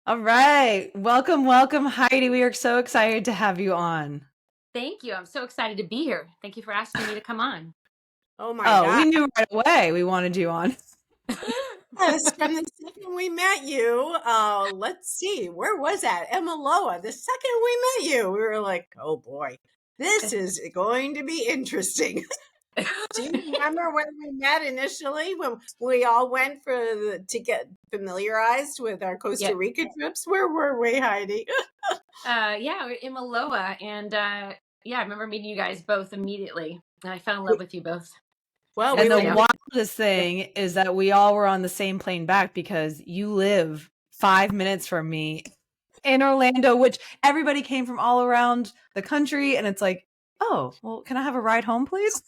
All right. Welcome, welcome, Heidi. We are so excited to have you on. Thank you. I'm so excited to be here. Thank you for asking me to come on. Oh my Oh, God. we knew right away we wanted you on. Yes, from the second we met you, let's see, where was that? Emaloa. The second we met you, we were like, oh boy, this is going to be interesting. Do you remember when we met initially when we all went to get familiarized with our Yeah. Costa Rica trips? Where were we, Heidi? Yeah, we're in Maloa. And yeah, I remember meeting you guys both immediately. And I fell in love with you both. Well, we And Yes, the I were know. wildest thing is that we all were on the same plane back because you live 5 minutes from me in Orlando, which everybody came from all around the country. And it's like, oh, well, can I have a ride home, please?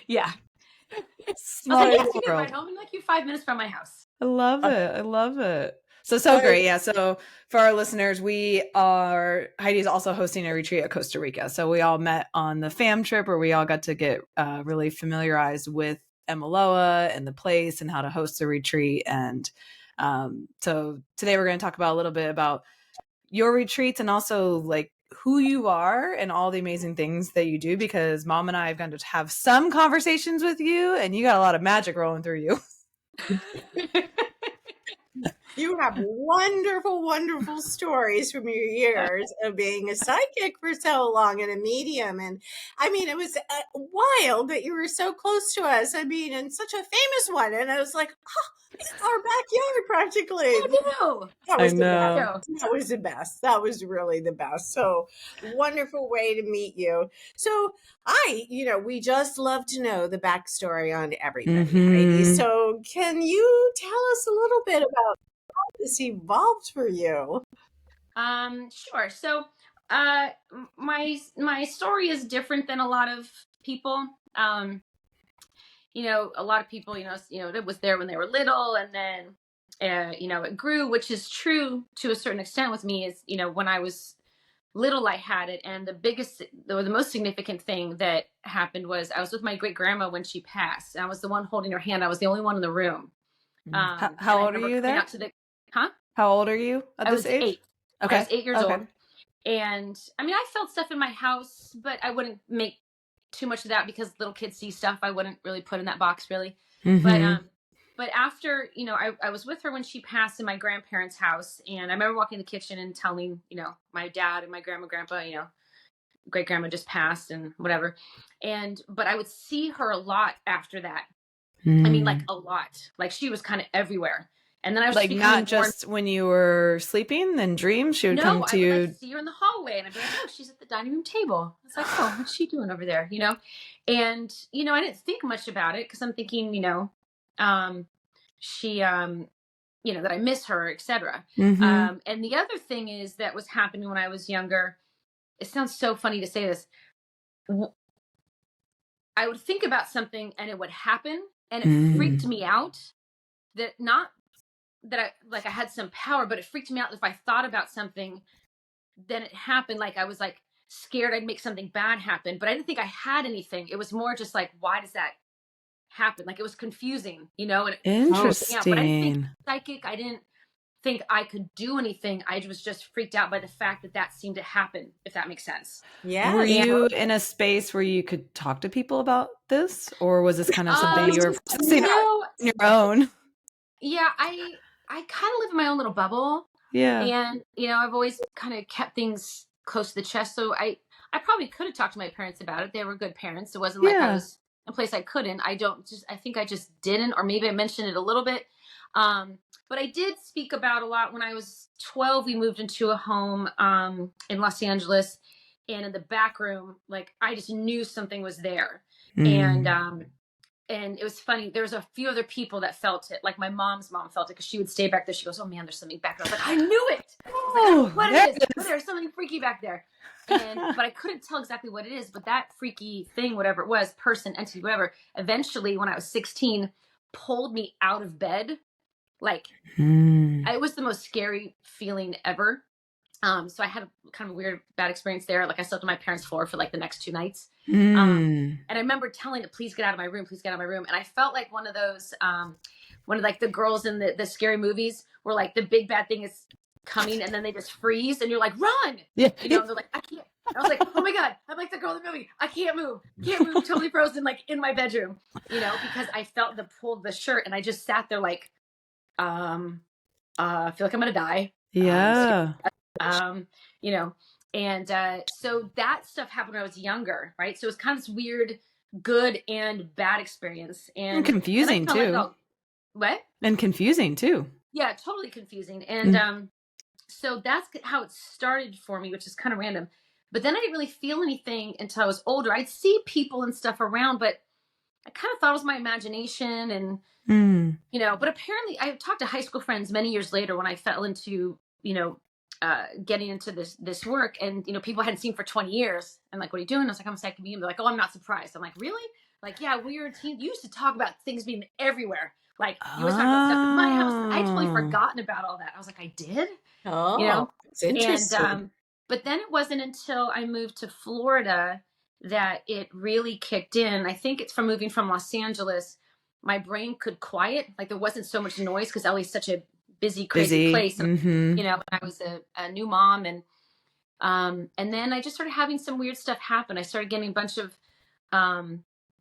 Yeah. I was Small like, yes, you can ride world. home. I'm like, you're 5 minutes from my house. I love uh, it. I love it. So great. Yeah. So for our listeners, Heidi's also hosting a retreat at Costa Rica. So we all met on the fam trip where we all got to get really familiarized with Emaloa and the place and how to host a retreat. And so today we're going to talk about a little bit about your retreats and also like who you are and all the amazing things that you do, because mom and I have gotten to have some conversations with you and you got a lot of magic rolling through you. You have wonderful, wonderful stories from your years of being a psychic for so long and a medium. And I mean, it was wild that you were so close to us. I mean, and such a famous one. And I was like, oh, it's our backyard practically. Oh, That I was the best. know. no. That was the best. That was really the best. So wonderful way to meet you. So we just love to know the backstory on everybody, Heidi. Mm-hmm. So can you tell us a little bit about this evolved for you? Sure. So, my story is different than a lot of people. A lot of people, it was there when they were little, and then, it grew, which is true to a certain extent with me. Is when I was little, I had it, and the most significant thing that happened was I was with my great grandma when she passed. And I was the one holding her hand. I was the only one in the room. How And I old are remember you coming there? out to the, huh? How old are you at I this was age? 8. I was Okay. 8 years Okay. old. And I mean, I felt stuff in my house, but I wouldn't make too much of that because little kids see stuff. I wouldn't really put in that box really. But Mm-hmm. um, but after, I was with her when she passed in my grandparents' house, and I remember walking in the kitchen and telling, my dad and my grandpa, great grandma just passed and whatever. But I would see her a lot after that. I mean, like Mm. a lot. Like she was kind of everywhere. And then I was just Like not becoming more. just when you were sleeping in dreams, she would come No, to I would like you. see her in the hallway and I'd be like, oh, she's at the dining room table. It's like, oh, what's she doing over there? And, I didn't think much about it because I'm thinking, um, she, that I miss her, etc. Mm-hmm. And the other thing is that was happening when I was younger. It sounds so funny to say this. I would think about something and it would happen and it freaked Mm. me out that not that I had some power, but it freaked me out if I thought about something then it happened. Like I was like scared I'd make something bad happen, but I didn't think I had anything. It was more just like, why does that happen? Like it was confusing, and it Oh, freaked me out. But I didn't think Interesting. psychic. I didn't think I could do anything. I was just freaked out by the fact that that seemed to happen, if that makes sense. Were yes. And you in a space where you could talk to people about this, or was this kind of something you were Um, processing no, on your own? yeah, I kind of live in my own little bubble, Yeah. and I've always kind of kept things close to the chest. So I probably could have talked to my parents about it. They were good parents. It wasn't like I Yeah. was in a place I couldn't. I think I just didn't, or maybe I mentioned it a little bit. Um, but I did speak about a lot when I was 12. We moved into a home in Los Angeles, and in the back room, like I just knew something was there, and Mm. um, and it was funny. There was a few other people that felt it. Like my mom's mom felt it because she would stay back there. She goes, "Oh man, there's something back there." I was like, "I knew it." I was like, "I don't know Oh, what there it is, it but is. there's something freaky back there." But I couldn't tell exactly what it is. But that freaky thing, whatever it was, person, entity, whatever, eventually, when I was 16, pulled me out of bed. Like Mm. it was the most scary feeling ever. So I had a kind of weird, bad experience there. Like I slept on my parents' floor for like the next 2 nights. Um, Mm. and I remember telling it, please get out of my room, please get out of my room. And I felt like one of those, when like the girls in the scary movies where like the big bad thing is coming and then they just freeze and you're like, run, Yeah. you know, and they're like, I can't. I was like, oh my God, I'm like the girl in the movie. I can't move, totally frozen, like in my bedroom, you know, because I felt the pull of the shirt and I just sat there like, I feel like I'm going to die. Yeah. You know, and so that stuff happened when I was younger, right? So it was kind of this weird, good and bad experience. And confusing too. What? And confusing too. Yeah, totally confusing. And so that's how it started for me, which is kind of random. But then I didn't really feel anything until I was older. I'd see people and stuff around, but I kind of thought it was my imagination and, you know, but apparently I talked to high school friends many years later when I fell into, you know, getting into this work and, you know, people I hadn't seen for 20 years and like, what are you doing? I was like, I'm a psychic medium. They're like, oh, I'm not surprised. I'm like, really? Like, yeah, we were a team. You used to talk about things being everywhere. Like you always talk about stuff in my house. I totally forgotten about all that. I was like, I did? Oh, you know? it's interesting. And, but then it wasn't until I moved to Florida that it really kicked in. I think it's from moving from Los Angeles. My brain could quiet. Like there wasn't so much noise because LA is such a busy, crazy place. And, you know, I was a new mom and then I just started having some weird stuff happen. I started getting a bunch of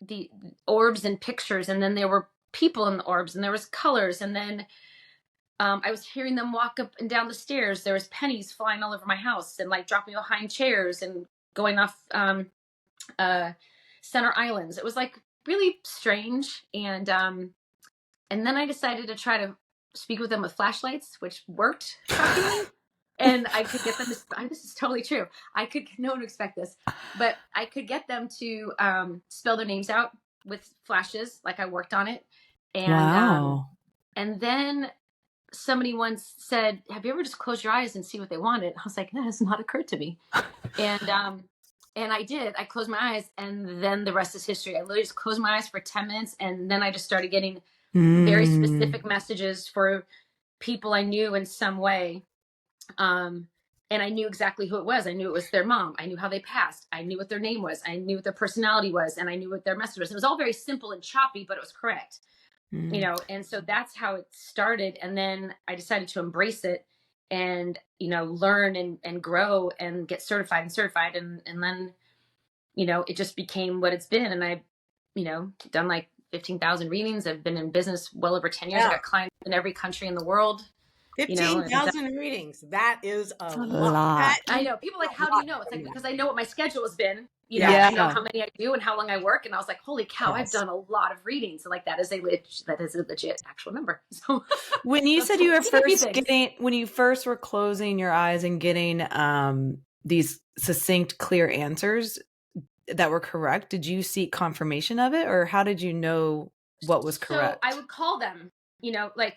the orbs and pictures, and then there were people in the orbs and there was colors. And then I was hearing them walk up and down the stairs. There was pennies flying all over my house and like dropping behind chairs and going off center islands. It was like really strange. And then I decided to try to speak with them with flashlights, which worked shockingly. And I could get them to, this is totally true. No one would expect this, but I could get them to spell their names out with flashes. Like I worked on it. And, wow. And then somebody once said, have you ever just closed your eyes and see what they wanted? I was like, that has not occurred to me. And I did. I closed my eyes and then the rest is history. I literally just closed my eyes for 10 minutes and then I just started getting very specific messages for people I knew in some way. And I knew exactly who it was. I knew it was their mom. I knew how they passed. I knew what their name was. I knew what their personality was. And I knew what their message was. It was all very simple and choppy, but it was correct. You know, and so that's how it started. And then I decided to embrace it and, you know, learn and grow and get certified. And then, you know, it just became what it's been. And I, you know, done like 15,000 readings. I've been in business well over 10 years. Yeah. I got clients in every country in the world. 15,000 readings. That is a lot. I know. People are like, how do you know? It's like, because I know what my schedule has been. You know, Yeah. I know how many I do and how long I work. And I was like, holy cow, I've done a lot of readings. So like that is a legit actual number. So when you said you were when you first were closing your eyes and getting these succinct, clear answers that were correct, did you seek confirmation of it or how did you know what was correct? So I would call them, you know, like,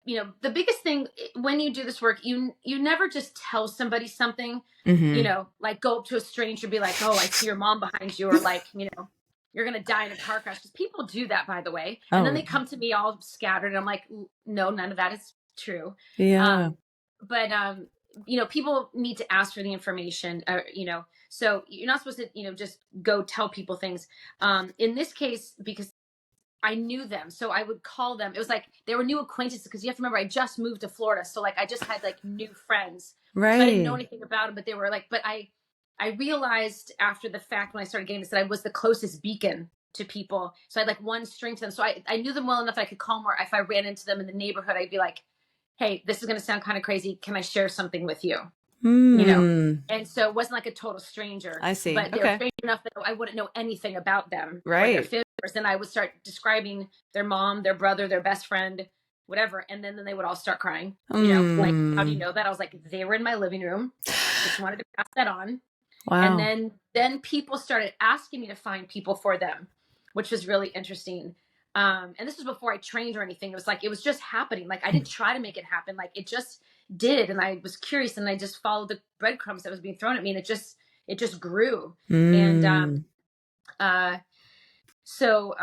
you know, the biggest thing when you do this work, you never just tell somebody something, you know, like go up to a stranger and be like, oh, I see your mom behind you, or like, you know, you're going to die in a car crash. Because people do that, by the way. And then they come to me all scattered. And I'm like, no, none of that is true. Yeah. But, you know, people need to ask for the information, you know, so you're not supposed to, you know, just go tell people things. In this case, because I knew them. So I would call them. It was like they were new acquaintances because you have to remember I just moved to Florida. So like I just had like new friends. Right. So I didn't know anything about them, but they were like, but I realized after the fact when I started getting this that I was the closest beacon to people. So I had like one string to them. So I knew them well enough that I could call them, or if I ran into them in the neighborhood, I'd be like, hey, this is going to sound kind of crazy. Can I share something with you? You know? And so it wasn't like a total stranger. I see. But they were strange enough that I wouldn't know anything about them. Right. Or their figures, and I would start describing their mom, their brother, their best friend, whatever. And then they would all start crying. You know, like, how do you know that? I was like, they were in my living room. Just wanted to pass that on. Wow. And then people started asking me to find people for them, which was really interesting. And this was before I trained or anything. It was like, it was just happening. Like I didn't try to make it happen. Like it just did. And I was curious and I just followed the breadcrumbs that was being thrown at me. And it just grew. And, so,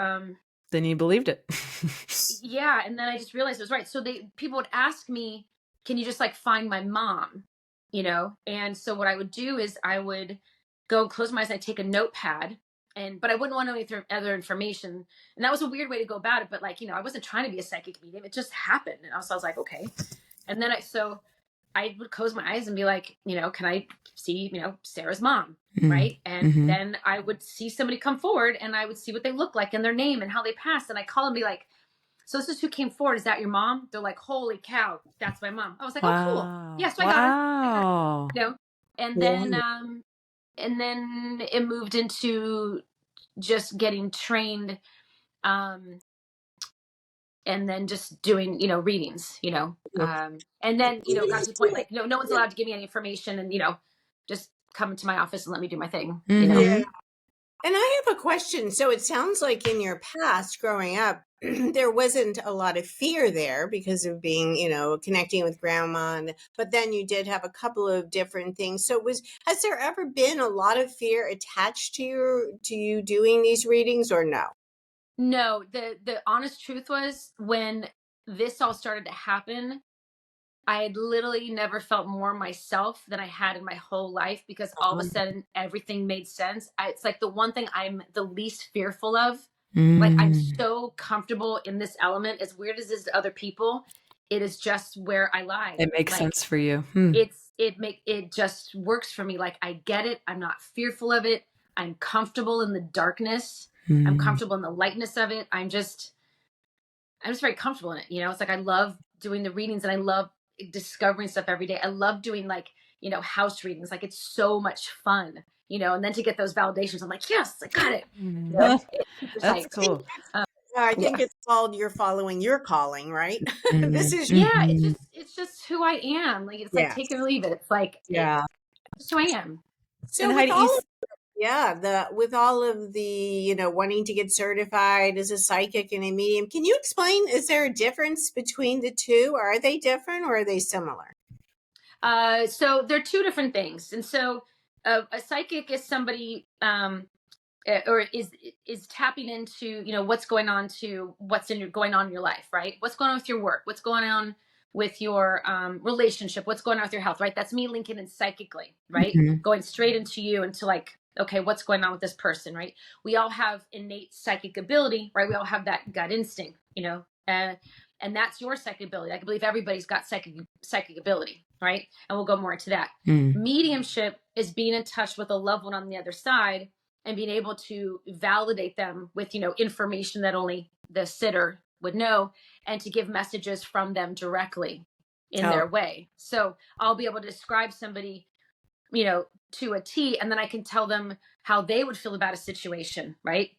then you believed it. yeah. And then I just realized it was right. So people would ask me, can you just like find my mom, you know? And so what I would do is I would go close my eyes. I'd take a notepad but I wouldn't want any other information. And that was a weird way to go about it. But like, I wasn't trying to be a psychic medium. It just happened. And I was like, okay. And then I would close my eyes and be like, can I see, Sarah's mom? Right. And then I would see somebody come forward and I would see what they look like and their name and how they passed. And I call and be like, so this is who came forward. Is that your mom? They're like, holy cow, that's my mom. I was like, oh, cool. Yeah, so I got her. And then it moved into just getting trained, and then just doing, readings, and then, got to the point like, no one's allowed to give me any information and, just come into my office and let me do my thing, Yeah. And I have a question. So it sounds like in your past growing up, there wasn't a lot of fear there because of being, connecting with grandma. But then you did have a couple of different things. So has there ever been a lot of fear attached to you doing these readings or no? No, the honest truth was when this all started to happen, I had literally never felt more myself than I had in my whole life because all of a sudden everything made sense. It's like the one thing I'm the least fearful of. Like I'm so comfortable in this element. As weird as it is to other people, it is just where I lie. It makes sense for you. It just works for me. Like I get it. I'm not fearful of it. I'm comfortable in the darkness. I'm comfortable in the lightness of it. I'm just very comfortable in it. It's like I love doing the readings and I love discovering stuff every day. I love doing like, house readings. Like it's so much fun, and then to get those validations, I'm like, yes, I got it. That's cool. I think it's called you're following your calling, right? This is it's just who I am. Like it's like take it or leave it. It's like it's just who I am. So with all of the wanting to get certified as a psychic and a medium, can you explain, is there a difference between the two? Are they different or are they similar? So they're two different things. And so a psychic is somebody or is tapping into what's going on going on in your life, right? What's going on with your work, what's going on with your relationship, what's going on with your health, right? That's me linking in psychically, right? Going straight into you into like, okay, what's going on with this person, right? We all have innate psychic ability, right? We all have that gut instinct, and that's your psychic ability. I believe everybody's got psychic ability, right? And we'll go more into that. Mediumship is being in touch with a loved one on the other side and being able to validate them with, information that only the sitter would know, and to give messages from them directly in their way. So I'll be able to describe somebody, to a T, and then I can tell them how they would feel about a situation, right?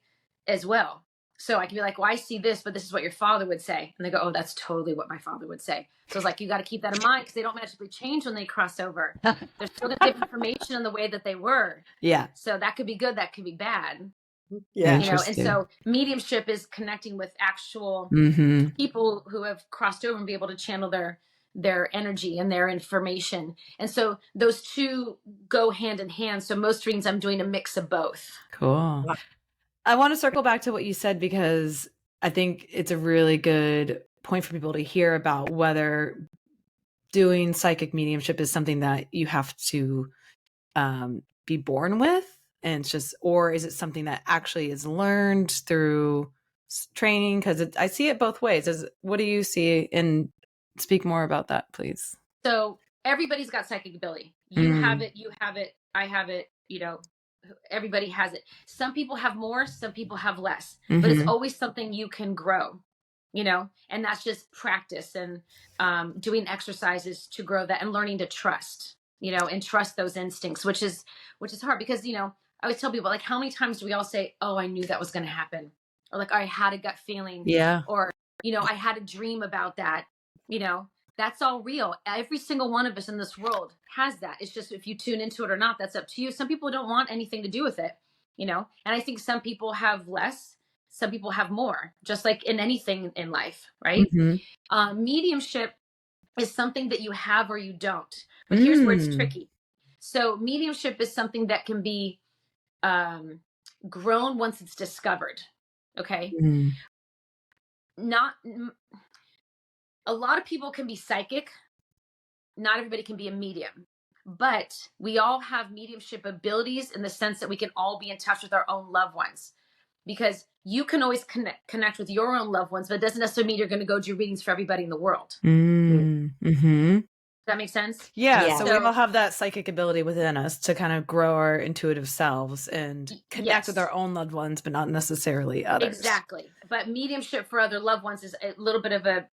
As well. So I can be like, well, I see this, but this is what your father would say. And they go, oh, that's totally what my father would say. So it's like, you got to keep that in mind because they don't magically change when they cross over. They're still going to give information in the way that they were. Yeah. So that could be good. That could be bad. Yeah. And so mediumship is connecting with actual people who have crossed over and be able to channel their energy and their information. And so those two go hand in hand. So most readings I'm doing a mix of both. Cool. I want to circle back to what you said because I think it's a really good point for people to hear about whether doing psychic mediumship is something that you have to be born with, and it's just, or is it something that actually is learned through training? Because I see it both ways. What do you see? And speak more about that, please. So everybody's got psychic ability. You have it, I have it, everybody has it. Some people have more, some people have less, but it's always something you can grow, and that's just practice and doing exercises to grow that and learning to trust, and trust those instincts, which is hard because, I always tell people, like, how many times do we all say, oh, I knew that was going to happen? Or like, I had a gut feeling. Yeah. Or, I had a dream about that, that's all real. Every single one of us in this world has that. It's just if you tune into it or not, that's up to you. Some people don't want anything to do with it, and I think some people have less, some people have more, just like in anything in life, right? Mediumship is something that you have or you don't. But here's where it's tricky. So mediumship is something that can be grown once it's discovered. Okay. A lot of people can be psychic. Not everybody can be a medium. but we all have mediumship abilities in the sense that we can all be in touch with our own loved ones, because you can always connect with your own loved ones, but it doesn't necessarily mean you're going to go do readings for everybody in the world. Mm-hmm. Does that make sense? Yeah, Yeah. so we all have that psychic ability within us to kind of grow our intuitive selves and connect with Yes. our own loved ones, but not necessarily others. Exactly. But mediumship for other loved ones is a little bit of a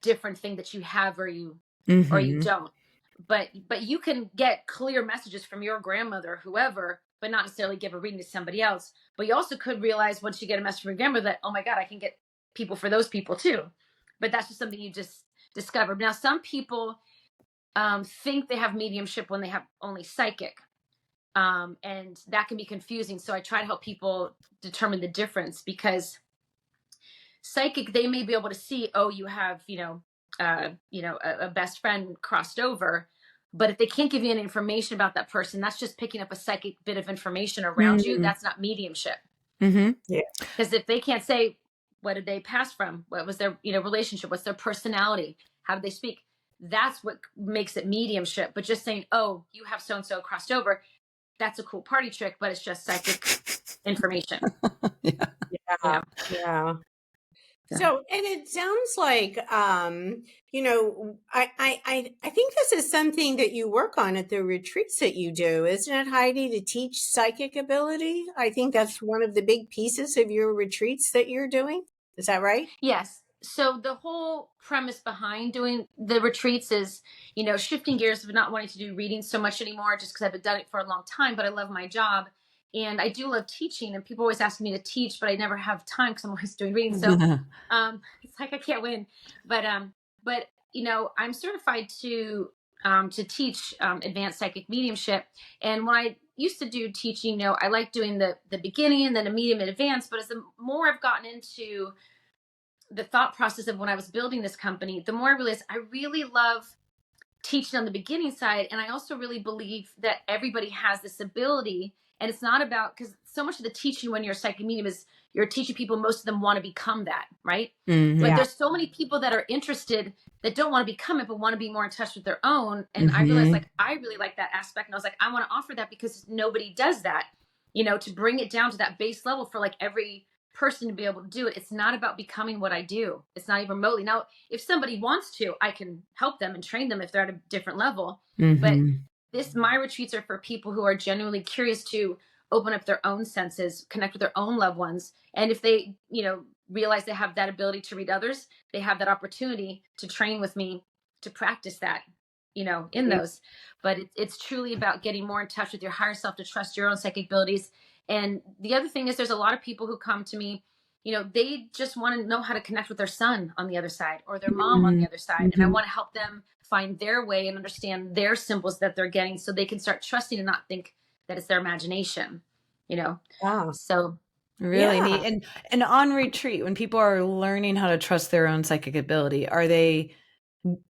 different thing that you have or you don't. But you can get clear messages from your grandmother, whoever, but not necessarily give a reading to somebody else. But you also could realize once you get a message from your grandmother that, oh my God, I can get people for those people too. But that's just something you just discovered. Now, some people think they have mediumship when they have only psychic. And that can be confusing. So I try to help people determine the difference, because psychic, they may be able to see, oh, you have, a best friend crossed over. But if they can't give you any information about that person, that's just picking up a psychic bit of information around you. That's not mediumship. Yeah. Because if they can't say, what did they pass from? What was their, relationship? What's their personality? How do they speak? That's what makes it mediumship. But just saying, oh, you have so-and-so crossed over, that's a cool party trick, but it's just psychic information. Yeah. So, and it sounds like, I think this is something that you work on at the retreats that you do, isn't it, Heidi, to teach psychic ability? I think that's one of the big pieces of your retreats that you're doing. Is that right? Yes. So the whole premise behind doing the retreats is, shifting gears of not wanting to do readings so much anymore, just because I've done it for a long time, but I love my job. And I do love teaching, and people always ask me to teach, but I never have time because I'm always doing readings. So it's like I can't win. But I'm certified to teach advanced psychic mediumship. And when I used to do teaching, I like doing the beginning and then a medium and advanced. But as the more I've gotten into the thought process of when I was building this company, the more I realized I really love teaching on the beginning side. And I also really believe that everybody has this ability. And it's not about, because so much of the teaching when you're a psychic medium is you're teaching people, most of them want to become that, right? But there's so many people that are interested that don't want to become it, but want to be more in touch with their own. And I realized, I really like that aspect. And I was like, I want to offer that, because nobody does that, to bring it down to that base level for like every person to be able to do it. It's not about becoming what I do. It's not even remotely. Now, if somebody wants to, I can help them and train them if they're at a different level. But my retreats are for people who are genuinely curious to open up their own senses, connect with their own loved ones. And if they, realize they have that ability to read others, they have that opportunity to train with me to practice that, in those. But it's truly about getting more in touch with your higher self, to trust your own psychic abilities. And the other thing is, there's a lot of people who come to me, they just want to know how to connect with their son on the other side, or their mom on the other side. And I want to help them find their way and understand their symbols that they're getting, so they can start trusting and not think that it's their imagination, Wow. So really neat. And on retreat, when people are learning how to trust their own psychic ability, are they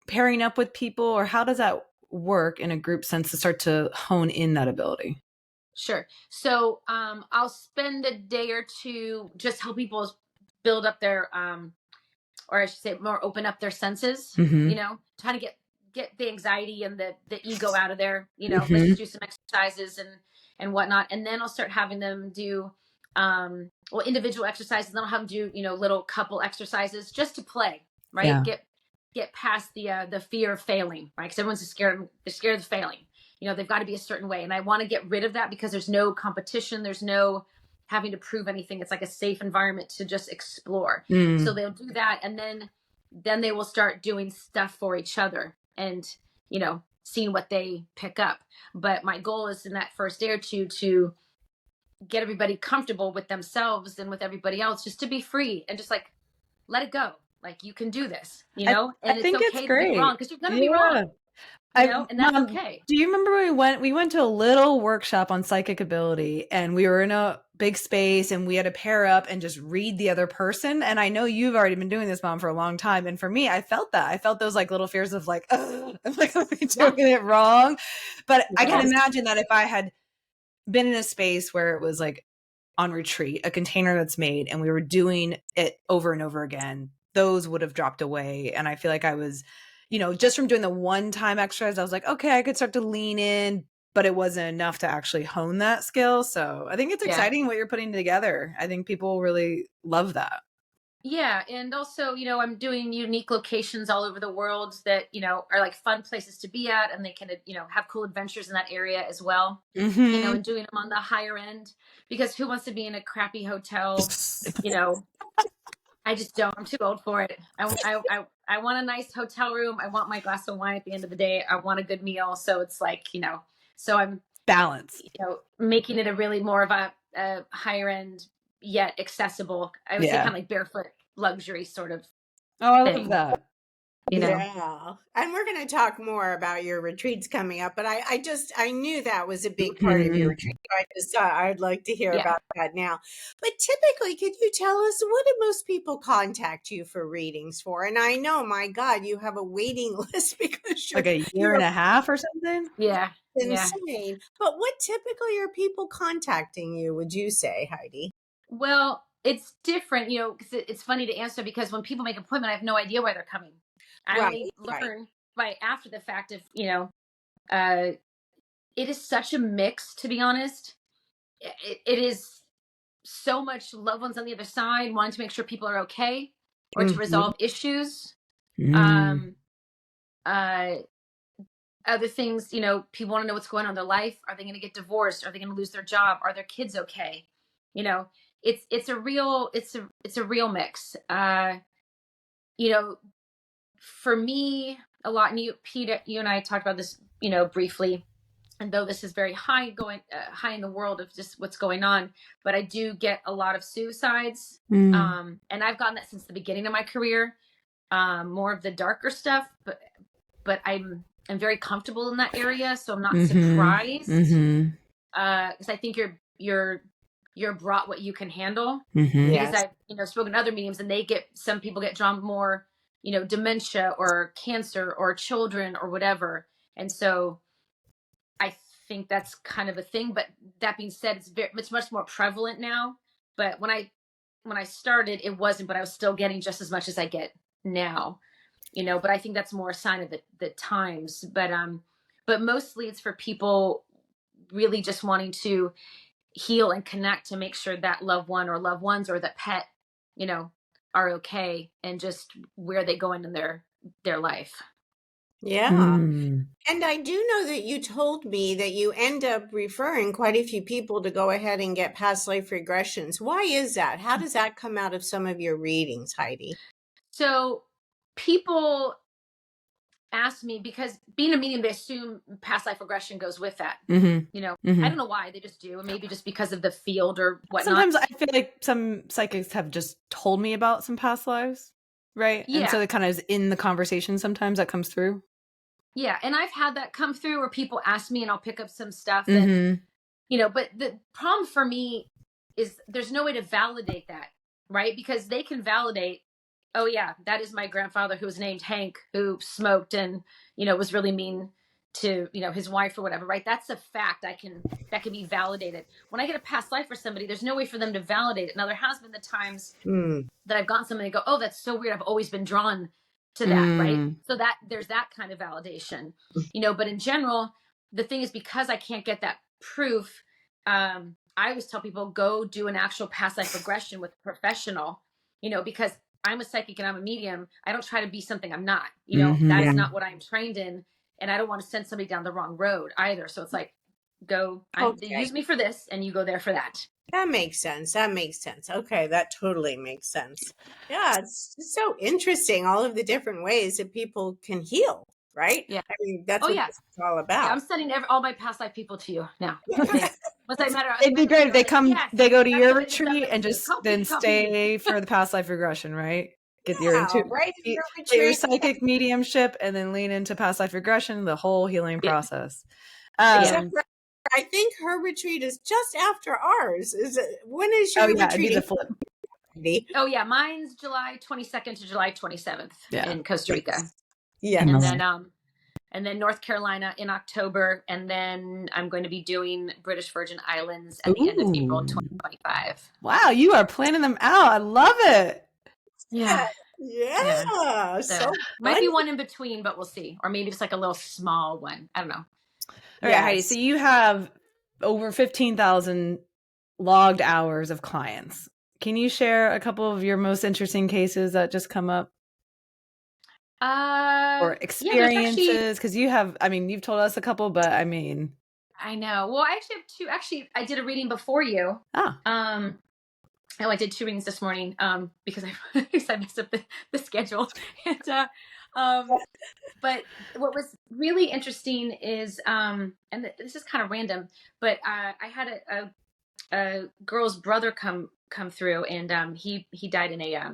pairing up with people, or how does that work in a group sense to start to hone in that ability? Sure. So I'll spend a day or two just help people build up their or I should say more open up their senses, trying to get the anxiety and the ego out of there, let's just do some exercises and whatnot. And then I'll start having them do individual exercises. Then I'll have them do, little couple exercises just to play, right? Yeah. Get past the fear of failing, right? Because everyone's scared of failing. They've got to be a certain way. And I want to get rid of that, because there's no competition. There's no having to prove anything. It's like a safe environment to just explore. So they'll do that. And then they will start doing stuff for each other and, seeing what they pick up. But my goal is in that first day or two to get everybody comfortable with themselves and with everybody else, just to be free and just like, let it go. Like, you can do this, and I think it's okay it's great. to be wrong, because you're going to be wrong. And that's okay. Do you remember we went to a little workshop on psychic ability, and we were in a big space and we had to pair up and just read the other person? And I know you've already been doing this, Mom, for a long time. And for me, I felt that. I felt those like little fears of like, I'm like, am I doing it wrong? But I can imagine that if I had been in a space where it was like on retreat, a container that's made, and we were doing it over and over again, those would have dropped away. And I feel like I was just from doing the one-time exercise, I was like, okay, I could start to lean in, but it wasn't enough to actually hone that skill. So I think it's exciting what you're putting together. I think people really love that. Yeah. And also, I'm doing unique locations all over the world that, are like fun places to be at, and they can, have cool adventures in that area as well. Mm-hmm. And doing them on the higher end, because who wants to be in a crappy hotel? I just don't. I'm too old for it. I want a nice hotel room. I want my glass of wine at the end of the day. I want a good meal. So it's like, so I'm balance, making it a really more of a higher end yet accessible. I would say kind of like barefoot luxury sort of I thing. love that. Yeah. And we're going to talk more about your retreats coming up, but I knew that was a big part of your retreat. I just thought I'd like to hear about that now. But typically, could you tell us, what do most people contact you for readings for? And I know, my God, you have a waiting list because you're like a year and a half or something. Yeah. Insane. But what typically are people contacting you, would you say, Heidi? Well, it's different, because it's funny to answer, because when people make an appointment, I have no idea why they're coming. I only learn right after the fact if, it is such a mix, to be honest. It is so much loved ones on the other side, wanting to make sure people are okay, or to resolve issues. Other things, people want to know what's going on in their life. Are they going to get divorced? Are they going to lose their job? Are their kids okay? It's a real mix. For me, a lot, and Pete, you and I talked about this, briefly, and though this is very high in the world of just what's going on, but I do get a lot of suicides. And I've gotten that since the beginning of my career, more of the darker stuff, but I'm very comfortable in that area. So I'm not surprised. Cause I think you're brought what you can handle, because I've, spoken to other mediums, and some people get drawn more, dementia or cancer or children or whatever. And so I think that's kind of a thing, but that being said, it's much more prevalent now. But when I started, it wasn't, but I was still getting just as much as I get now, but I think that's more a sign of the times, but mostly it's for people really just wanting to heal and connect, to make sure that loved one or loved ones or the pet, are okay, and just where they go in their life. Yeah. And I do know that you told me that you end up referring quite a few people to go ahead and get past life regressions. Why is that? How does that come out of some of your readings, Heidi? So people ask me, because being a medium, they assume past life regression goes with that. I don't know why, they just do. Maybe just because of the field or whatnot. Sometimes I feel like some psychics have just told me about some past lives, right? Yeah. And so it kind of is in the conversation sometimes that comes through. Yeah. And I've had that come through where people ask me, and I'll pick up some stuff. And, but the problem for me is there's no way to validate that, right? Because they can validate, oh yeah, that is my grandfather who was named Hank, who smoked and, was really mean to, his wife or whatever, right? That's a fact that can be validated. When I get a past life for somebody, there's no way for them to validate it. Now, there has been the times that I've gotten somebody to go, oh, that's so weird, I've always been drawn to that, right? So that there's that kind of validation, but in general, the thing is, because I can't get that proof, I always tell people, go do an actual past life regression with a professional, because I'm a psychic and I'm a medium. I don't try to be something I'm not, that is not what I'm trained in. And I don't want to send somebody down the wrong road either. So it's like, they use me for this, and you go there for that. That makes sense. Okay. That totally makes sense. Yeah. It's so interesting. All of the different ways that people can heal, right? Yeah. I mean, that's what it's all about. Yeah, I'm sending all my past life people to you now. It'd be great if they come, they go to your retreat and just then stay for the past life regression, right? Get your psychic mediumship, and then lean into past life regression, the whole healing process. I think her retreat is just after ours. When is your retreat? The flip. Oh yeah, mine's July 22nd to July 27th in Costa Rica. Yeah, and then North Carolina in October, and then I'm going to be doing British Virgin Islands at the end of April 2025. Wow, you are planning them out. I love it. Yeah. Yeah. So Might be funny. one in between, but we'll see. Or maybe just like a little small one. I don't know. All right, Heidi. So you have over 15,000 logged hours of clients. Can you share a couple of your most interesting cases that just come up? Or experiences? Because you have, I mean, you've told us a couple, but I mean. I know. Well, I actually have two. Actually, I did a reading before you. I did 2 readings this morning because I messed up the schedule. But what was really interesting is, and this is kind of random, but I had a girl's brother come through, and he died in a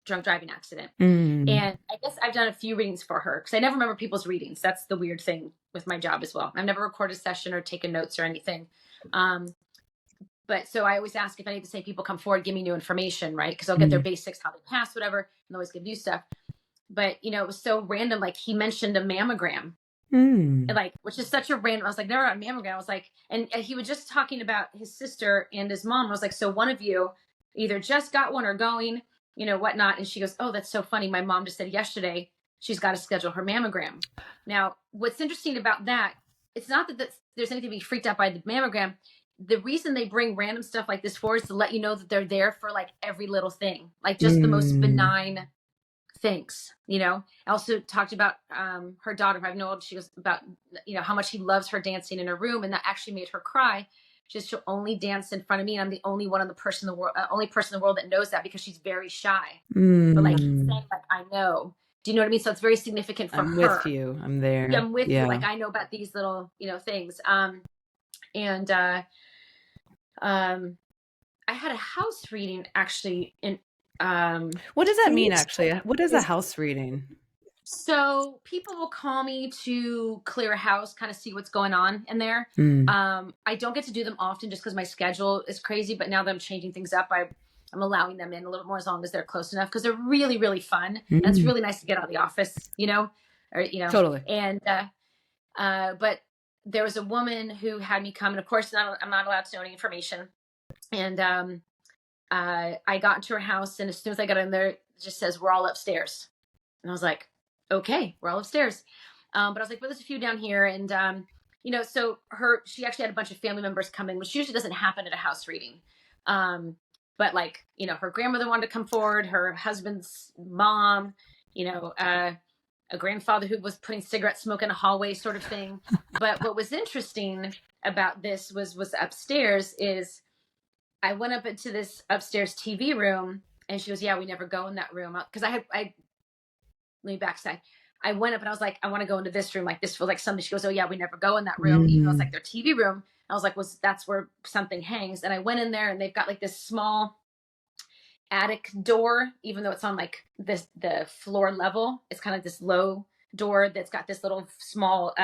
drunk driving accident. And I guess I've done a few readings for her because I never remember people's readings. That's the weird thing with my job as well. I've never recorded a session or taken notes or anything. But so I always ask if any of the same people come forward, give me new information, right? Because I'll get their basics, how they pass, whatever, and always give new stuff. But, it was so random. Like he mentioned a mammogram, like, which is such a random, I was like, never had a mammogram. I was like, and he was just talking about his sister and his mom. I was like, so one of you either just got one or going, whatnot. And she goes, oh, that's so funny. My mom just said yesterday, she's got to schedule her mammogram. Now, what's interesting about that, it's not that there's anything to be freaked out by the mammogram. The reason they bring random stuff like this forward is to let you know that they're there for like every little thing, like just the most benign things, I also talked about her daughter. I know she was about, how much he loves her dancing in her room, and that actually made her cry. She'll only dance in front of me, and I'm the only one in the person in the world, only person in the world that knows that because she's very shy. But like he's saying, like, I know. Do you know what I mean? So it's very significant for her. I'm with you. I'm there. I'm with you. Like I know about these little, things. And I had a house reading actually in. What does that mean actually? What is a house reading? So people will call me to clear a house, kind of see what's going on in there. I don't get to do them often just because my schedule is crazy, but now that I'm changing things up, I'm allowing them in a little more as long as they're close enough because they're really, really fun. And it's really nice to get out of the office, Totally. And, but there was a woman who had me come, and of course I'm not allowed to know any information. And, I got into her house, and as soon as I got in there, it just says, we're all upstairs. And I was like, okay, we're all upstairs. But I was like, well, there's a few down here. And, so she actually had a bunch of family members come in, which usually doesn't happen at a house reading. But like, her grandmother wanted to come forward, her husband's mom, a grandfather who was putting cigarette smoke in a hallway sort of thing. But what was interesting about this was upstairs is I went up into this upstairs TV room, and she goes, yeah, we never go in that room. Cause let me backside. I went up and I was like, I want to go into this room. Like this feels like something. She goes, oh yeah, we never go in that room. Even though it's like their TV room. I was like, well, that's where something hangs. And I went in there, and they've got like this small attic door, even though it's on like the floor level. It's kind of this low door that's got this little small,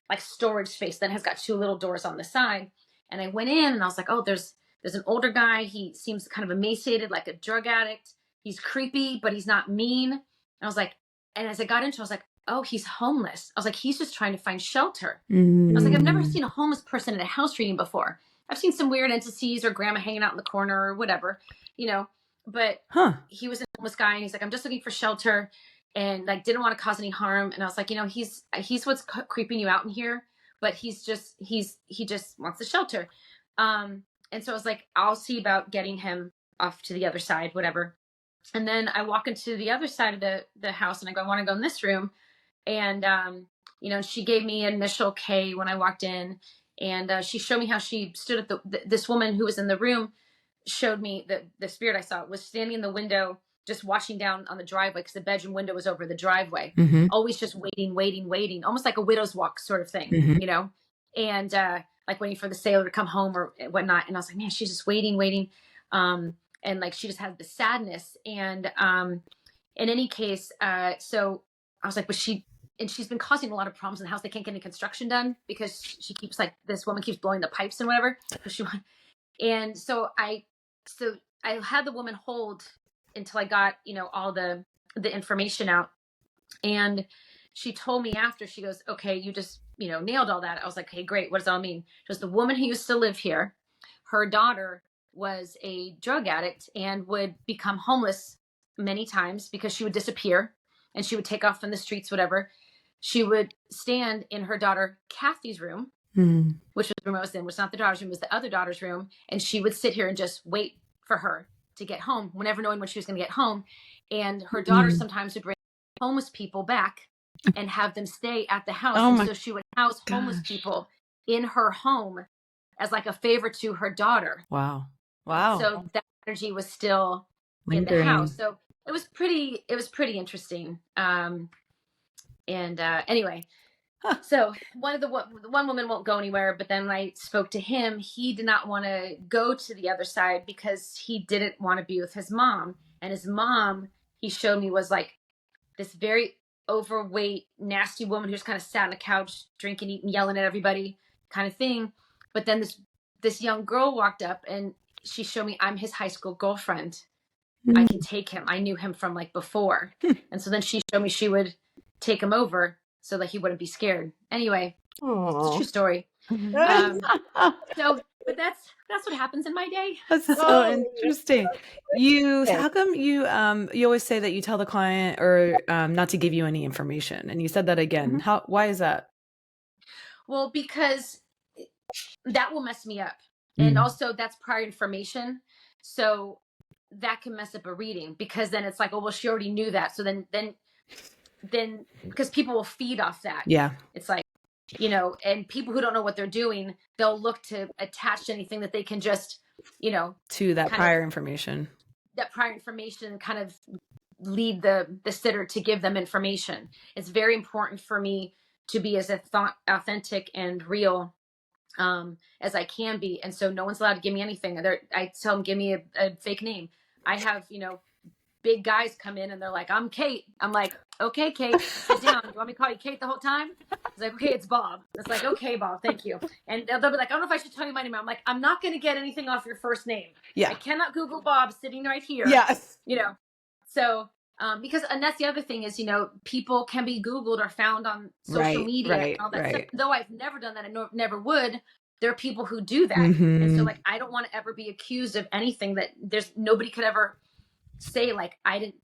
like storage space that has got 2 little doors on the side. And I went in, and I was like, oh, there's an older guy. He seems kind of emaciated, like a drug addict. He's creepy, but he's not mean. And I was like, and as I got into it, I was like, oh, he's homeless. I was like, he's just trying to find shelter. I was like, I've never seen a homeless person at a house reading before. I've seen some weird entities or grandma hanging out in the corner or whatever, but he was a homeless guy, and he's like, I'm just looking for shelter, and like didn't want to cause any harm. And I was like, he's what's creeping you out in here, but he just wants the shelter. And so I was like, I'll see about getting him off to the other side, whatever. And then I walk into the other side of the house, and I go, I want to go in this room. And, she gave me an initial K when I walked in, and she showed me how she stood at this woman who was in the room showed me the spirit I saw was standing in the window, just watching down on the driveway, because the bedroom window was over the driveway, always just waiting, almost like a widow's walk sort of thing, and like waiting for the sailor to come home or whatnot. And I was like, man, she's just waiting. And like, she just had the sadness. And in any case, so I was like, she's been causing a lot of problems in the house. They can't get any construction done because she keeps this woman keeps blowing the pipes and whatever. And so I had the woman hold until I got, all the information out. And she told me after, she goes, okay, you just, nailed all that. I was like, okay, great. What does that all mean? She goes, the woman who used to live here, her daughter was a drug addict and would become homeless many times because she would disappear and she would take off in the streets, whatever. She would stand in her daughter Kathy's room, which was the room I was in, which was not the daughter's room, it was the other daughter's room. And she would sit here and just wait for her to get home, whenever knowing when she was going to get home. And her daughter sometimes would bring homeless people back and have them stay at the house. And so she would house homeless people in her home as like a favor to her daughter. Wow. So that energy was still in the house. So it was pretty interesting. Anyway, so one woman won't go anywhere, but then when I spoke to him, he did not want to go to the other side because he didn't want to be with his mom. And his mom, he showed me, was like this very overweight, nasty woman who just kind of sat on a couch, drinking, eating, yelling at everybody kind of thing. But then this young girl walked up and she showed me, I'm his high school girlfriend. I can take him. I knew him from like before. And so then she showed me she would take him over so that he wouldn't be scared. Anyway, it's a true story. But that's what happens in my day. That's so interesting. How come you always say that you tell the client or not to give you any information, and you said that again? Why is that? Well, because that will mess me up, and also that's prior information, so that can mess up a reading, because then it's like, oh well, she already knew that, so then because people will feed off that. Yeah, it's like, and people who don't know what they're doing, they'll look to attach anything that they can just, to that prior information. That prior information kind of lead the sitter to give them information. It's very important for me to be as authentic and real as I can be. And so no one's allowed to give me anything. I tell them, give me a fake name. I have, big guys come in and they're like, I'm Kate. I'm like, okay, Kate, sit down. You want me to call you Kate the whole time? It's like, okay, it's Bob. It's like, okay, Bob, thank you. And they'll be like, I don't know if I should tell you my name. I'm like, I'm not going to get anything off your first name. Yeah. I cannot Google Bob sitting right here. Yes. So, and that's the other thing is, people can be Googled or found on social media and all that stuff. Though I've never done that and never would, there are people who do that. And so like, I don't want to ever be accused of anything that nobody could ever say like I didn't,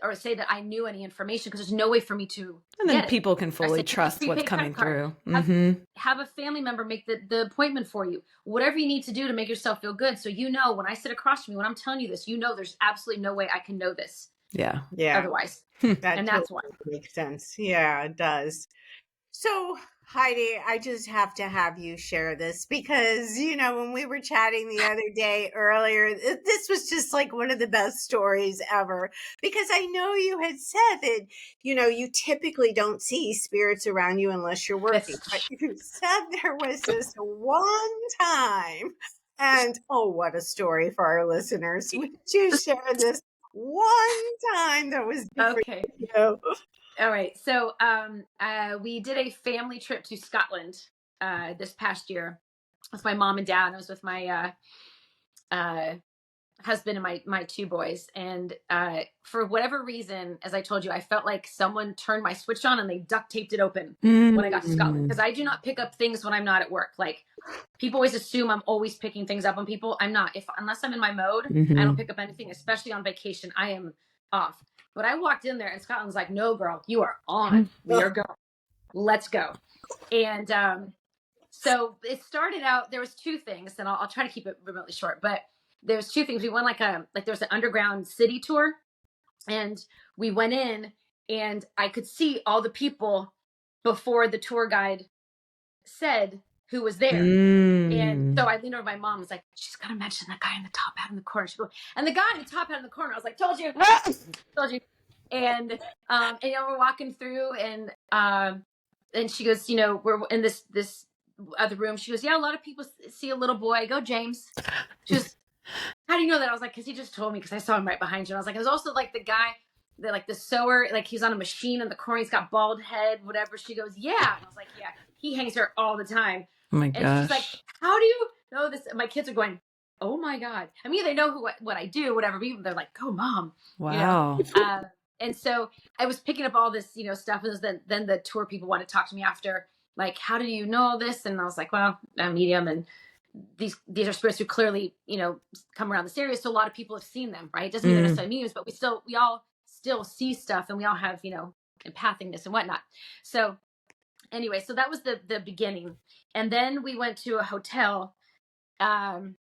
or say that I knew any information, because there's no way for me to. And then people can fully trust what's coming through. Have a family member make the appointment for you. Whatever you need to do to make yourself feel good. So when I sit across from you, when I'm telling you this, there's absolutely no way I can know this. Yeah. Otherwise. That's why. Makes sense. Yeah, it does. So Heidi, I just have to have you share this because, when we were chatting the other day earlier, this was just like one of the best stories ever, because I know you had said that, you typically don't see spirits around you unless you're working. But you said there was this one time, and what a story for our listeners. Would you share this one time that was different? Okay. All right. So we did a family trip to Scotland this past year with my mom and dad. I was with my husband and my two boys. And for whatever reason, as I told you, I felt like someone turned my switch on and they duct taped it open when I got to Scotland. Because I do not pick up things when I'm not at work. Like, people always assume I'm always picking things up on people. I'm not. Unless I'm in my mode, I don't pick up anything, especially on vacation. I am off. But I walked in there and Scotland was like, no, girl, you are on. We are going. Let's go. And so it started out, there was two things, and I'll try to keep it remotely short, but there was two things. We went there was an underground city tour, and we went in and I could see all the people before the tour guide said who was there. And so I leaned over to my mom, was like, she's going to mention that guy in the top hat in the corner. She goes, and the guy in the top hat in the corner, I was like, told you. And we're walking through and she goes, we're in this other room. She goes, yeah, a lot of people see a little boy. I go, James. She goes, how do you know that? I was like, because he just told me, because I saw him right behind you. And I was like, there's also like the guy, the sewer, like he's on a machine in the corner. He's got bald head, whatever. She goes, yeah. And I was like, yeah, he hangs here all the time. Oh my gosh. And she's like, how do you know this? And my kids are going, oh my God. I mean, they know what I do, whatever. But they're like, go, Mom. Wow. And so I was picking up all this, stuff. And then the tour people wanted to talk to me after, like, how do you know all this? And I was like, well, I'm medium and, these are spirits who clearly, you know, come around this area. So a lot of people have seen them, right? It doesn't mean they're necessarily mediums, but we all still see stuff, and we all have, you know, empathicness and whatnot. So anyway, so that was the beginning. And then we went to a hotel in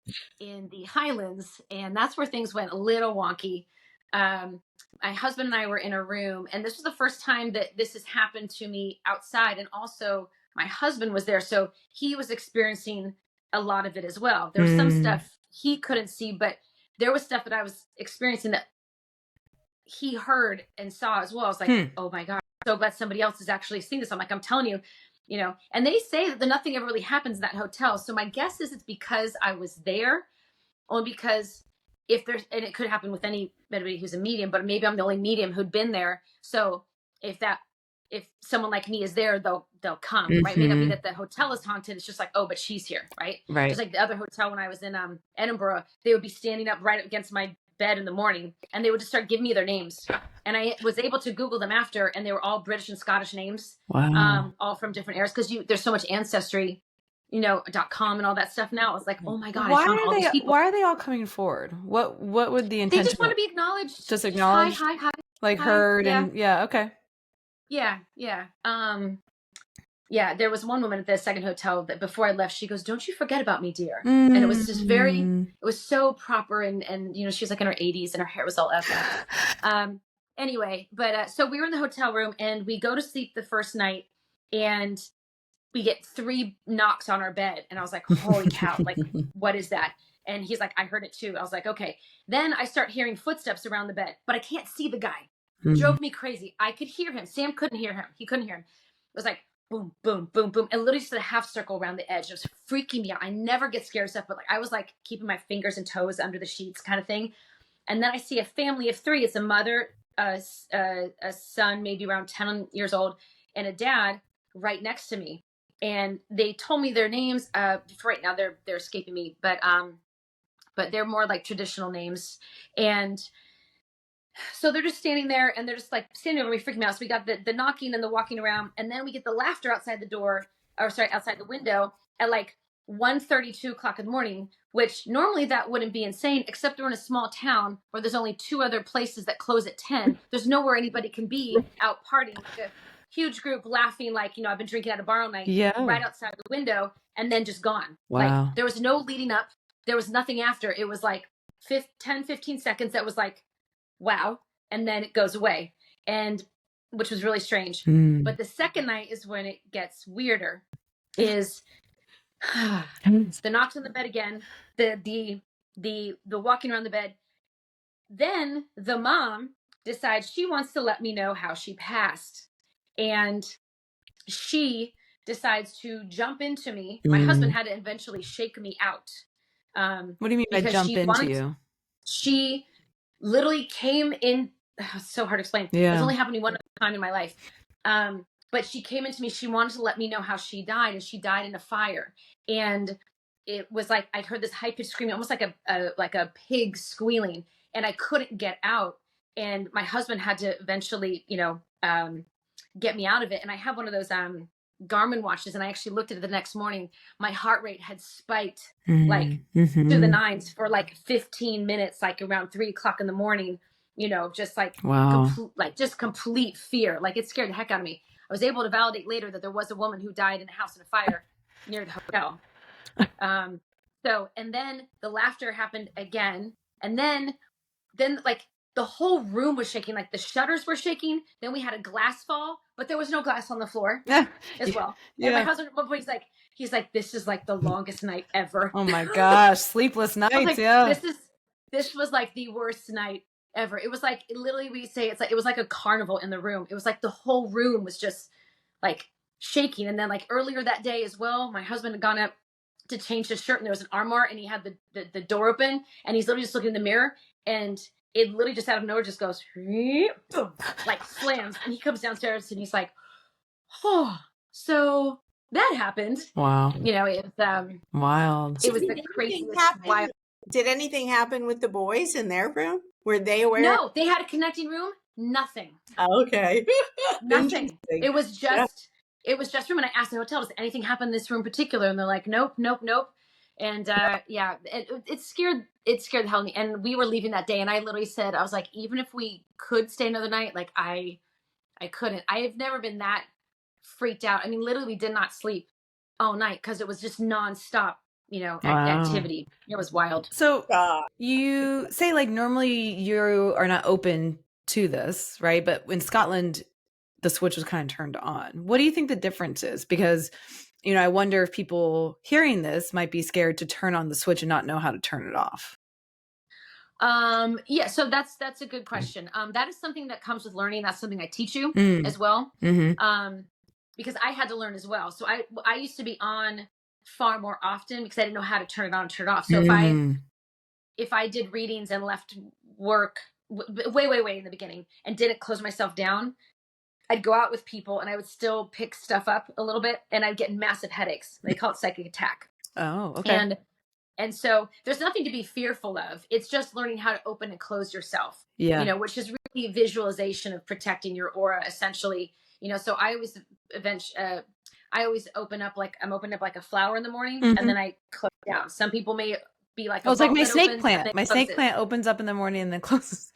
the Highlands, and that's where things went a little wonky. My husband and I were in a room, and this was the first time that this has happened to me outside. And also my husband was there, so he was experiencing a lot of it as well. There was some stuff he couldn't see, but there was stuff that I was experiencing that he heard and saw as well. I was like, oh my God, I'm so glad somebody else is actually seeing this. I'm like, I'm telling you, you know, and they say that nothing ever really happens in that hotel. So my guess is it's because I was there, only because if there's, and it could happen with anybody who's a medium, but maybe I'm the only medium who'd been there. So if someone like me is there, they'll come, right? It may not be that the hotel is haunted. It's just like, oh, but she's here, right? Right. Just like the other hotel when I was in Edinburgh, they would be standing up right against my bed in the morning, and they would just start giving me their names. And I was able to Google them after, and they were all British and Scottish names. Wow. All from different eras, because there's so much ancestry, you know, .com and all that stuff now. It's like, oh my God, Why I found all these people. Why are they all coming forward? What would the intention? They just want to be acknowledged. Just acknowledged. Hi. Like hi, heard and okay. Yeah. Yeah, there was one woman at the second hotel that before I left, she goes, "Don't you forget about me, dear." And it was just it was so proper. And, you know, she was like in her 80s and her hair was all up. Anyway, but so we were in the hotel room, and we go to sleep the first night, and we get 3 knocks on our bed. And I was like, holy cow, like, what is that? And he's like, I heard it too. I was like, okay. Then I start hearing footsteps around the bed, but I can't see the guy. Drove me crazy. I could hear him. Sam couldn't hear him. He couldn't hear him. It was like, boom, boom, boom, boom. And literally just a half circle around the edge. It was freaking me out. I never get scared of stuff, but like, I was like keeping my fingers and toes under the sheets kind of thing. And then I see a family of 3. It's a mother, a son, maybe around 10 years old, and a dad right next to me. And they told me their names. For right now, they're escaping me, but they're more like traditional names. And so they're just standing there, and they're just like standing over me, freaking me out. So we got the knocking and the walking around, and then we get the laughter outside the door, outside the window at like 1:30, 2 o'clock in the morning, which normally that wouldn't be insane, except we're in a small town where there's only 2 other places that close at 10. There's nowhere anybody can be out partying, like a huge group laughing, like, you know, I've been drinking at a bar all night, right outside the window, and then just gone. Wow. Like, there was no leading up. There was nothing after. It was like 10, 15 seconds. That was like, wow. And then it goes away, and which was really strange. But the second night is when it gets weirder, is the knocks on the bed again, the walking around the bed. Then the mom decides she wants to let me know how she passed. And she decides to jump into me. My husband had to eventually shake me out. What do you mean by jump into you? She literally came in. It's so hard to explain. Yeah. It's only happened to me one time in my life. But she came into me. She wanted to let me know how she died, and she died in a fire. And it was like I heard this high pitched screaming, almost like a pig squealing, and I couldn't get out. And my husband had to eventually, you know, get me out of it. And I have one of those Garmin watches, and I actually looked at it the next morning. My heart rate had spiked like to the 9s for like 15 minutes, like around 3 o'clock in the morning. You know, just like complete fear. Like, it scared the heck out of me. I was able to validate later that there was a woman who died in a house in a fire near the hotel. So, and then the laughter happened again, and then like the whole room was shaking, like the shutters were shaking. Then we had a glass fall, but there was no glass on the floor as well. Yeah. And my husband at one point, he's like, this is like the longest night ever. Oh my gosh. Sleepless nights. Like, yeah. This was like the worst night ever. It was like, literally, it was like a carnival in the room. It was like the whole room was just like shaking. And then like earlier that day as well, my husband had gone up to change his shirt, and there was an armoire, and he had the door open, and he's literally just looking in the mirror, and it literally just out of nowhere just goes like slams, and he comes downstairs, and he's like, oh, so that happened. Wow. You know, it's wild. It was the craziest wild. Did anything happen with the boys in their room? Were they aware? No, they had a connecting room. Nothing. Okay. Nothing. It was just room. And I asked the hotel, does anything happen in this room in particular? And they're like, nope. And yeah, it scared the hell out of me. And we were leaving that day, and I literally said, I was like, even if we could stay another night, like I couldn't. I have never been that freaked out. I mean, literally, we did not sleep all night because it was just nonstop, activity. It was wild. So you say like normally you are not open to this, right? But in Scotland, the switch was kind of turned on. What do you think the difference is? Because, I wonder if people hearing this might be scared to turn on the switch and not know how to turn it off. Yeah, so that's a good question. That is something that comes with learning. That's something I teach you as well. Because I had to learn as well. So I used to be on far more often because I didn't know how to turn it on and turn it off. So if I did readings and left work way in the beginning and didn't close myself down, I'd go out with people and I would still pick stuff up a little bit and I'd get massive headaches. They call it psychic attack. Oh, okay. And so there's nothing to be fearful of. It's just learning how to open and close yourself. Yeah. Which is really visualization of protecting your aura, essentially. So I always open up like a flower in the morning and then I close down. Some people may be like, it's like my snake plant. My snake plant opens up in the morning and then closes.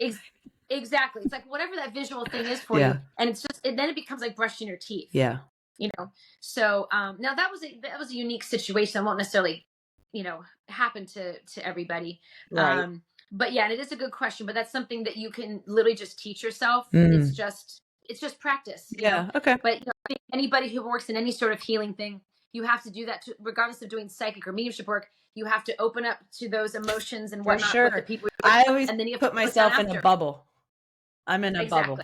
Exactly. It's like whatever that visual thing is for you. And it's just, then it becomes like brushing your teeth. Yeah. So, now that was a unique situation. It won't necessarily, happen to everybody. Right. But yeah, and it is a good question, but that's something that you can literally just teach yourself. It's just practice. You know? Okay. But I think anybody who works in any sort of healing thing, you have to do that regardless of doing psychic or mediumship work. You have to open up to those emotions and whatnot. Sure. With the people. I always and then you put myself in a bubble. I'm in a bubble.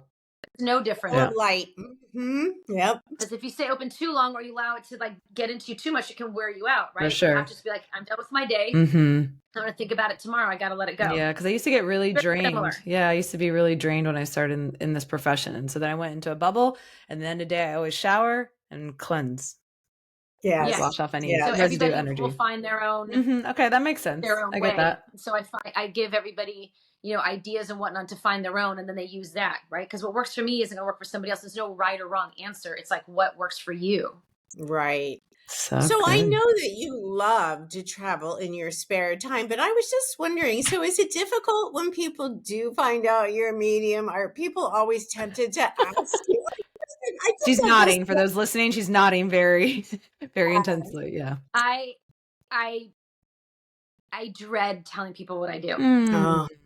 It's no different. Or light. Yep. Because if you stay open too long or you allow it to like get into you too much, it can wear you out, right? For sure. You have to just be like, I'm done with my day. I'm going to think about it tomorrow. I got to let it go. Yeah, because I used to get really drained. Similar. Yeah, I used to be really drained when I started in this profession. And so then I went into a bubble. And then today I always shower and cleanse. Yeah. Wash off any So residue everybody energy. will find their own. Okay, that makes sense. Their own I way. get that. So I give everybody, ideas and whatnot to find their own, and then they use that, right? Because what works for me isn't going to work for somebody else. There's no right or wrong answer. It's like what works for you. Right. So I know that you love to travel in your spare time, but I was just wondering, so is it difficult when people do find out you're a medium? Are people always tempted to ask you? She's nodding. For those listening, she's nodding very, very intensely. Yeah. I dread telling people what I do.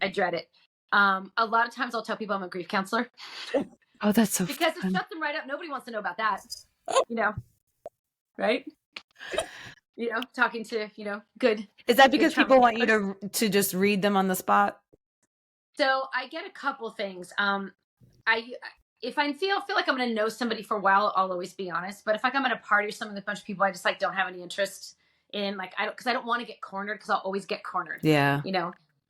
I dread it. A lot of times I'll tell people I'm a grief counselor. Oh, that's so because fun. it shuts them right up. Nobody wants to know about that. Right? Talking to, good. Is that because people want you to just read them on the spot? So I get a couple things. If I feel like I'm going to know somebody for a while, I'll always be honest. But if I'm at a party or something with a bunch of people, I just don't have any interest in because I don't want to get cornered because I'll always get cornered. Yeah.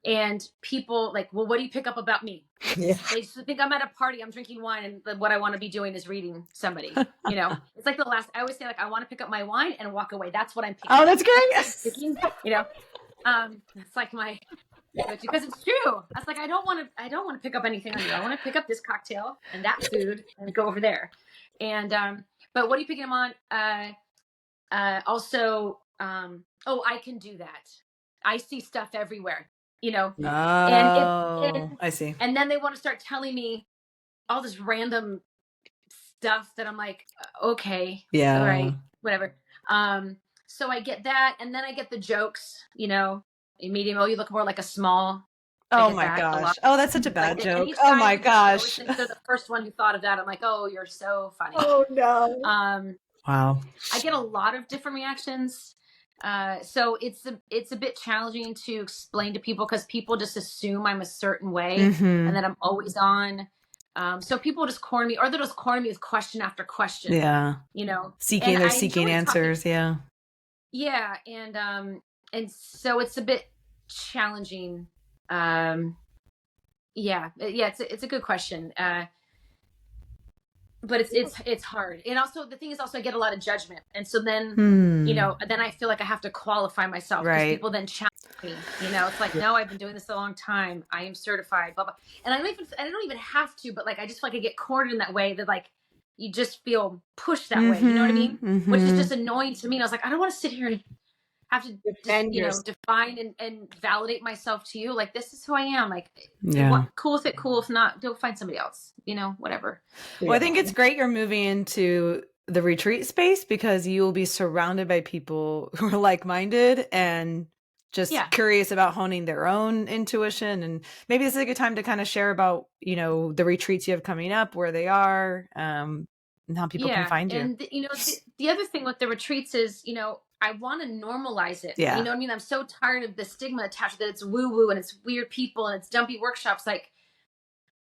And people well, what do you pick up about me? Yeah. They just think I'm at a party, I'm drinking wine, and what I want to be doing is reading somebody. It's like I always say I want to pick up my wine and walk away. That's what I'm picking. Oh, that's great. It's like my. Because it's true. I was like, I don't want to pick up anything on you. I want to pick up this cocktail and that food and go over there. And but what are you picking them on? Also, I can do that. I see stuff everywhere. Oh, I see. And then they want to start telling me all this random stuff that I'm like, okay, yeah, all right, whatever. So I get that, and then I get the jokes, in medium. Oh, you look more like a small. Oh my gosh! Oh, that's such a bad joke. Oh my gosh! They're the first one who thought of that. I'm like, oh, you're so funny. Oh no. Wow. I get a lot of different reactions. So it's a bit challenging to explain to people because people just assume I'm a certain way and that I'm always on. So people just corner me, or they'll just corner me with question after question. Yeah. They're seeking answers. Yeah. Yeah. And so it's a bit challenging. It's a good question. But it's hard. And also the thing is I get a lot of judgment. And so then, then I feel like I have to qualify myself because people then challenge me, it's like, no, I've been doing this a long time. I am certified, blah, blah. And I don't even have to, but I just feel like I get cornered in that way that you just feel pushed that way. You know what I mean? Which is just annoying to me. And I was like, I don't want to sit here and have to Defend you know, yourself. define and validate myself to you. Like, this is who I am. Like, cool with it, cool. If not, go find somebody else, you know, whatever. Well, I think it's great you're moving into the retreat space because you will be surrounded by people who are like-minded and just curious about honing their own intuition. And maybe this is a good time to kind of share about, you know, the retreats you have coming up, where they are, and how people can find you. And you know, the other thing with the retreats is, you know, I want to normalize it. Yeah. You know what I mean? I'm so tired of the stigma attached that it's woo-woo and it's weird people and it's dumpy workshops. Like,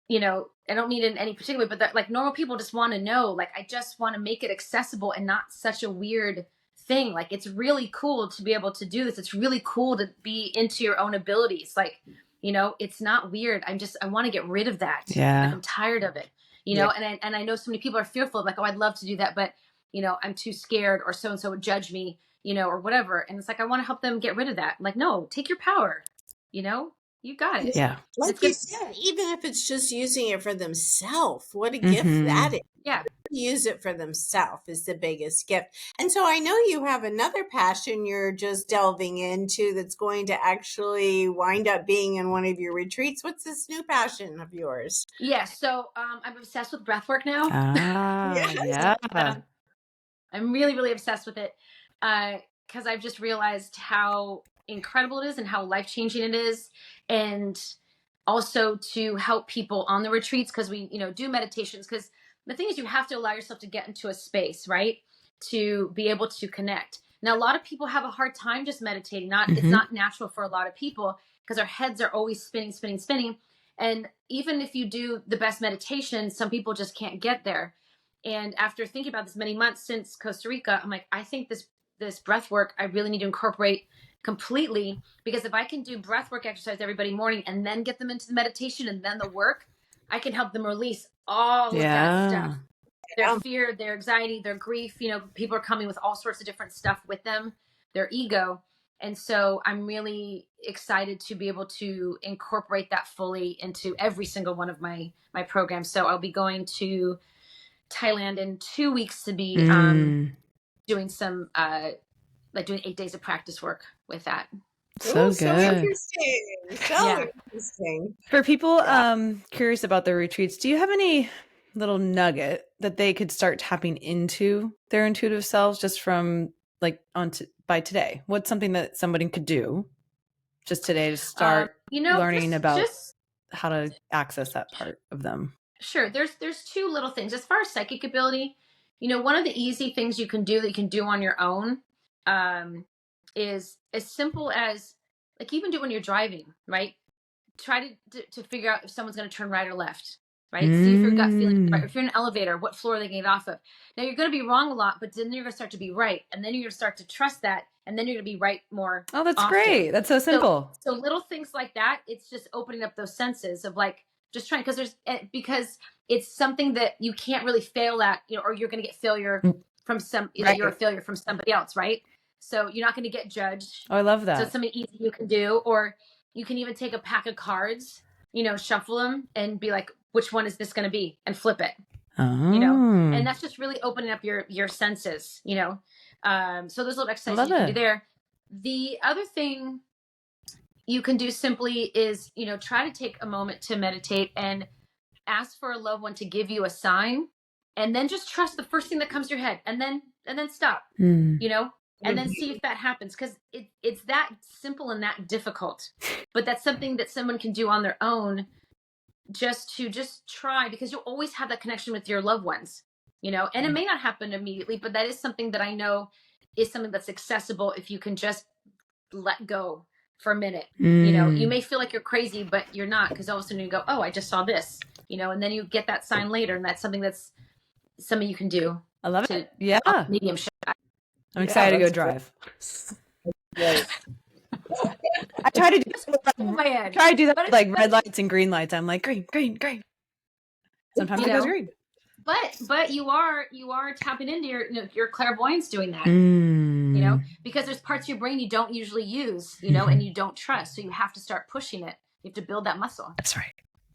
you know, I don't mean in any particular way, but that, like, normal people just want to know. Like, I just want to make it accessible and not such a weird thing. Like, it's really cool to be able to do this. It's really cool to be into your own abilities. Like, you know, it's not weird. I want to get rid of that. Yeah. Like, I'm tired of it, you know, and I know so many people are fearful of, like, oh, I'd love to do that, but, you know, I'm too scared, or so-and-so would judge me, you know, or whatever. And it's like, I want to help them get rid of that. Like, no, take your power, you know, you got it. Yeah. Like you said, even if it's just using it for themselves, what a gift that is. Yeah. Use it for themselves is the biggest gift. And so I know you have another passion you're just delving into that's going to actually wind up being in one of your retreats. What's this new passion of yours? Yeah. So I'm obsessed with breathwork now. Yeah. I'm really, really obsessed with it because I've just realized how incredible it is and how life-changing it is. And also to help people on the retreats, because we, you know, do meditations, because the thing is, you have to allow yourself to get into a space, right, to be able to connect. Now, a lot of people have a hard time just meditating. It's not natural for a lot of people because our heads are always spinning. And even if you do the best meditation, some people just can't get there. And after thinking about this many months since Costa Rica, I'm like, I think this breath work, I really need to incorporate completely, because if I can do breath work exercise every morning and then get them into the meditation and then the work, I can help them release all of that stuff. Their fear, their anxiety, their grief. You know, people are coming with all sorts of different stuff with them, their ego. And so I'm really excited to be able to incorporate that fully into every single one of my programs. So I'll be going to Thailand in 2 weeks to be doing some like doing 8 days of practice work with that. So good. So interesting. Interesting. For people curious about the retreats, do you have any little nugget that they could start tapping into their intuitive selves just from like by today? What's something that somebody could do just today to start learning about how to access that part of them? Sure. There's two little things. As far as psychic ability, you know, one of the easy things you can do that you can do on your own is as simple as, like, even do it when you're driving, right? Try to figure out if someone's going to turn right or left, right? See if your gut feeling is right. If you're in an elevator, what floor are they getting off of? Now, you're going to be wrong a lot, but then you're going to start to be right. And then you're going to start to trust that. And then you're going to be right more. Oh, that's often. Great. That's so simple. So little things like that, it's just opening up those senses of, like, just trying, because it's something that you can't really fail at, you know, or you're going to get failure from you're a failure from somebody else, right? So you're not going to get judged. Oh, I love that. So it's something easy you can do. Or you can even take a pack of cards, you know, shuffle them and be like, which one is this going to be? And flip it, you know? And that's just really opening up your senses, you know? So there's a little exercise you can do there. The other thing you can do simply is, you know, try to take a moment to meditate and ask for a loved one to give you a sign, and then just trust the first thing that comes to your head, and then stop, you know? And then see if that happens, because it's that simple and that difficult. But that's something that someone can do on their own, just try, because you'll always have that connection with your loved ones, you know? And it may not happen immediately, but that is something that I know is something that's accessible if you can just let go for a minute. You know, you may feel like you're crazy, but you're not, because all of a sudden you go, oh, I just saw this, you know? And then you get that sign later, and that's something you can do. I love it. Yeah. Mediumship. I'm excited to go drive. I try to do that with, like, red lights and green lights. I'm like, green. Sometimes it goes green. But you are tapping into your clairvoyance doing that. You know, because there's parts of your brain you don't usually use, you know, and you don't trust. So you have to start pushing it. You have to build that muscle. That's right.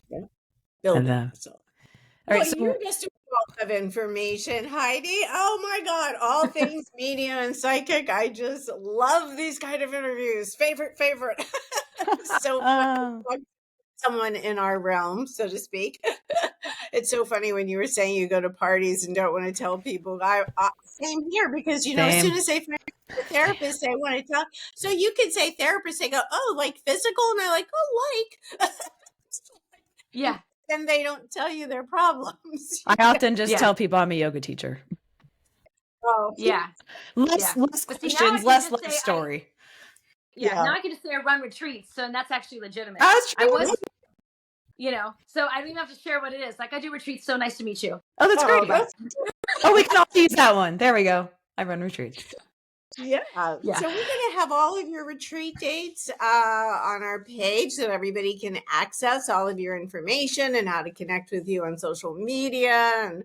Yeah. Build that muscle. All right, so you're just doing all of information, Heidi. Oh my God. All things medium and psychic. I just love these kind of interviews. Favorite. So fun. Someone in our realm, so to speak. It's so funny when you were saying you go to parties and don't want to tell people. Same here, because as soon as they find a therapist, they want to tell. So you can say therapist, they go, oh, like physical, and they're like, oh, like. Yeah. Then they don't tell you their problems. I often just tell people I'm a yoga teacher. Oh, yeah. Less questions, less life story. Now I can just say I run retreats, so that's actually legitimate. That's true. I was, so I don't even have to share what it is. Like, I do retreats. So nice to meet you. Oh, that's great. We can all use that one. There we go. I run retreats. Yeah. So we're going to have all of your retreat dates on our page so everybody can access all of your information and how to connect with you on social media. And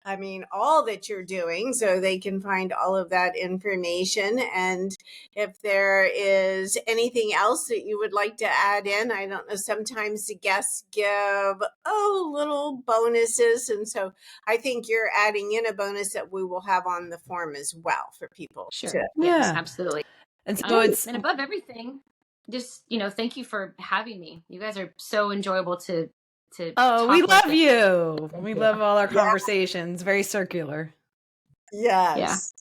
I mean, all that you're doing, so they can find all of that information. And if there is anything else that you would like to add in, I don't know, sometimes the guests give, little bonuses. And so I think you're adding in a bonus that we will have on the form as well for people. Sure. To, yes, absolutely. And so and above everything, just, thank you for having me. You guys are so enjoyable to talk we with. love you. We love all our conversations. Very circular. Yes.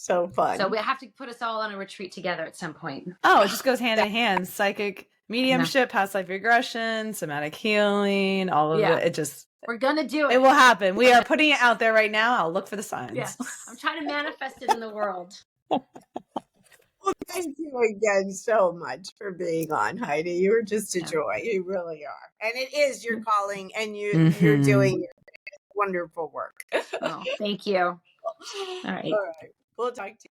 So fun. So we have to put us all on a retreat together at some point. Oh, it just goes hand in hand. Psychic mediumship, past life regression, somatic healing, all of it. It just, we're gonna do it. It will happen. We are putting it out there right now. I'll look for the signs. Yeah. I'm trying to manifest it in the world. Well, thank you again so much for being on, Heidi. You were just a joy. You really are. And it is your calling, and you're doing your wonderful work. Oh, thank you. All right. We'll talk to you.